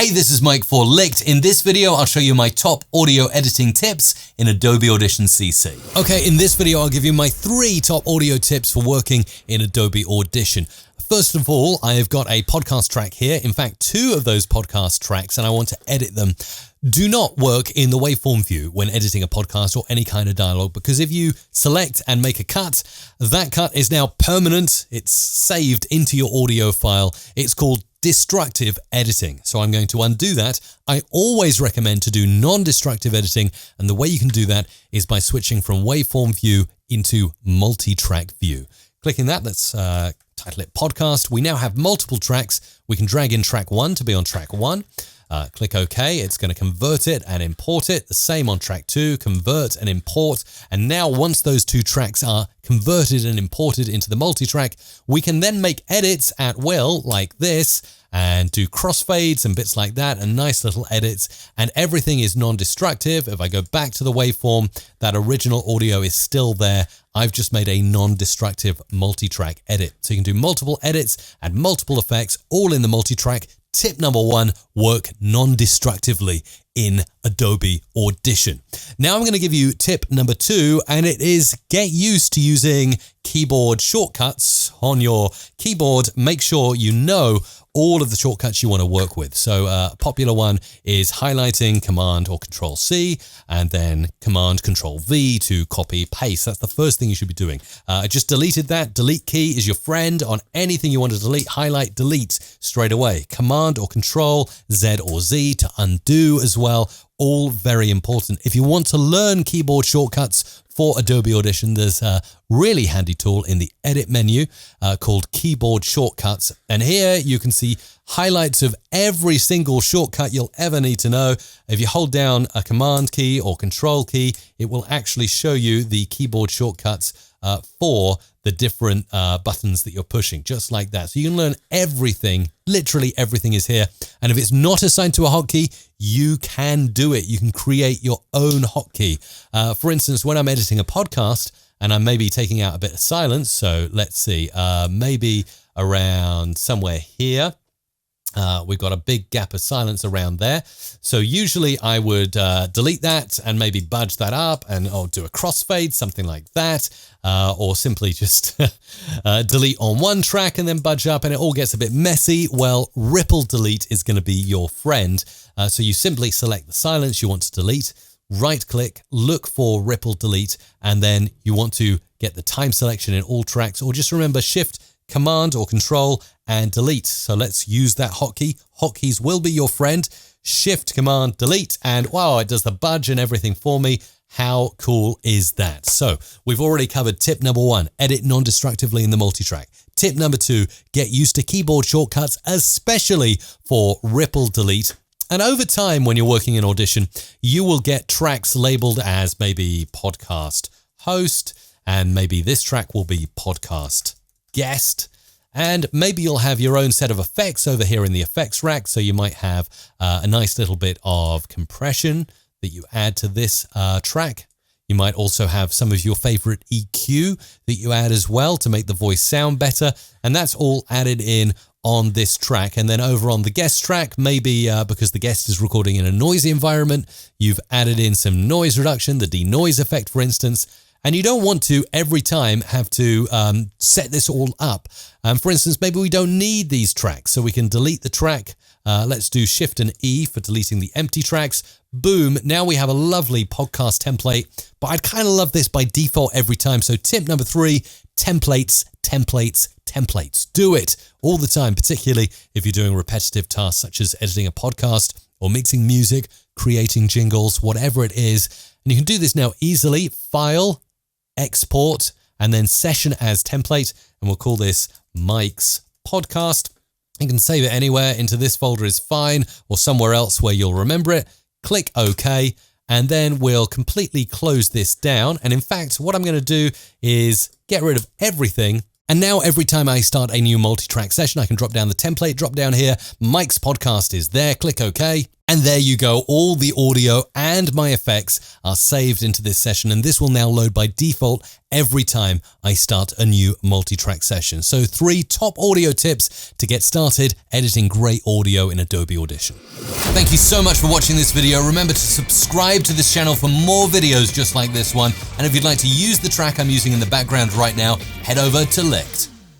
Hey, this is Mike for Licked. In this video, I'll show you my top audio editing tips in Adobe Audition CC. Okay, in this video, I'll give you my 3 top audio tips for working in Adobe Audition. First of all, I have got a podcast track here. In fact, 2 of those podcast tracks, and I want to edit them. Do not work in the waveform view when editing a podcast or any kind of dialogue, because if you select and make a cut, that cut is now permanent. It's saved into your audio file. It's called destructive editing. So I'm going to undo that. I always recommend to do non-destructive editing, and the way you can do that is by switching from waveform view into multi-track view. Clicking that, let's title it podcast. We now have multiple tracks. We can drag in track 1 to be on track 1. Click OK. It's going to convert it and import it. The same on track 2, convert and import. And now once those 2 tracks are converted and imported into the multi-track, we can then make edits at will like this and do crossfades and bits like that and nice little edits, and everything is non-destructive. If I go back to the waveform, that original audio is still there. I've just made a non-destructive multi-track edit. So you can do multiple edits and multiple effects all in the multi-track. Tip number 1, work non-destructively in Adobe Audition. Now I'm going to give you tip number 2, and it is get used to using keyboard shortcuts on your keyboard. Make sure you know all of the shortcuts you want to work with. So a popular one is highlighting, Command or Control C, and then Command Control V to copy paste. That's the first thing you should be doing. I just deleted that. Delete key is your friend on anything you want to delete. Highlight, delete straight away. Command or Control Z or Z to undo as well. All very important. If you want to learn keyboard shortcuts for Adobe Audition, there's a really handy tool in the edit menu called Keyboard Shortcuts. And here you can see highlights of every single shortcut you'll ever need to know. If you hold down a Command key or Control key, it will actually show you the keyboard shortcuts for the different buttons that you're pushing, just like that. So you can learn everything, literally everything is here. And if it's not assigned to a hotkey, you can do it. You can create your own hotkey. For instance, when I'm editing a podcast and I'm maybe taking out a bit of silence, so let's see, maybe around somewhere here, we've got a big gap of silence around there. So usually I would delete that and maybe budge that up and do a crossfade, something like that. Or simply just delete on one track and then budge up, and it all gets a bit messy. Well, ripple delete is going to be your friend. So you simply select the silence you want to delete, right click, look for ripple delete, and then you want to get the time selection in all tracks, or just remember Shift, Command or Control and delete. So let's use that hotkey. Hotkeys will be your friend. Shift, Command, delete, and wow, it does the budge and everything for me. How cool is that? So we've already covered tip number 1, edit non-destructively in the multi-track. Tip number 2, get used to keyboard shortcuts, especially for ripple delete. And over time, when you're working in Audition, you will get tracks labeled as maybe podcast host, and maybe this track will be podcast guest, and maybe you'll have your own set of effects over here in the effects rack. So you might have a nice little bit of compression that you add to this track. You might also have some of your favorite EQ that you add as well to make the voice sound better, and that's all added in on this track. And then over on the guest track, maybe because the guest is recording in a noisy environment, you've added in some noise reduction, the denoise effect, for instance. And you don't want to every time have to set this all up. For instance, maybe we don't need these tracks, so we can delete the track. Let's do Shift and E for deleting the empty tracks. Boom, now we have a lovely podcast template, but I'd kind of love this by default every time. So tip number 3, templates, templates, templates. Do it all the time, particularly if you're doing repetitive tasks such as editing a podcast or mixing music, creating jingles, whatever it is. And you can do this now easily. File, export, and then session as template, and we'll call this Mike's Podcast. You can save it anywhere. Into this folder is fine, or somewhere else where you'll remember it. Click OK, and then we'll completely close this down. And in fact, what I'm going to do is get rid of everything. And now every time I start a new multi-track session, I can drop down the template, drop down here. Mike's Podcast is there. Click OK. And there you go, all the audio and my effects are saved into this session, and this will now load by default every time I start a new multi-track session. So 3 top audio tips to get started editing great audio in Adobe Audition. Thank you so much for watching this video. Remember to subscribe to this channel for more videos just like this one. And if you'd like to use the track I'm using in the background right now, head over to Licked.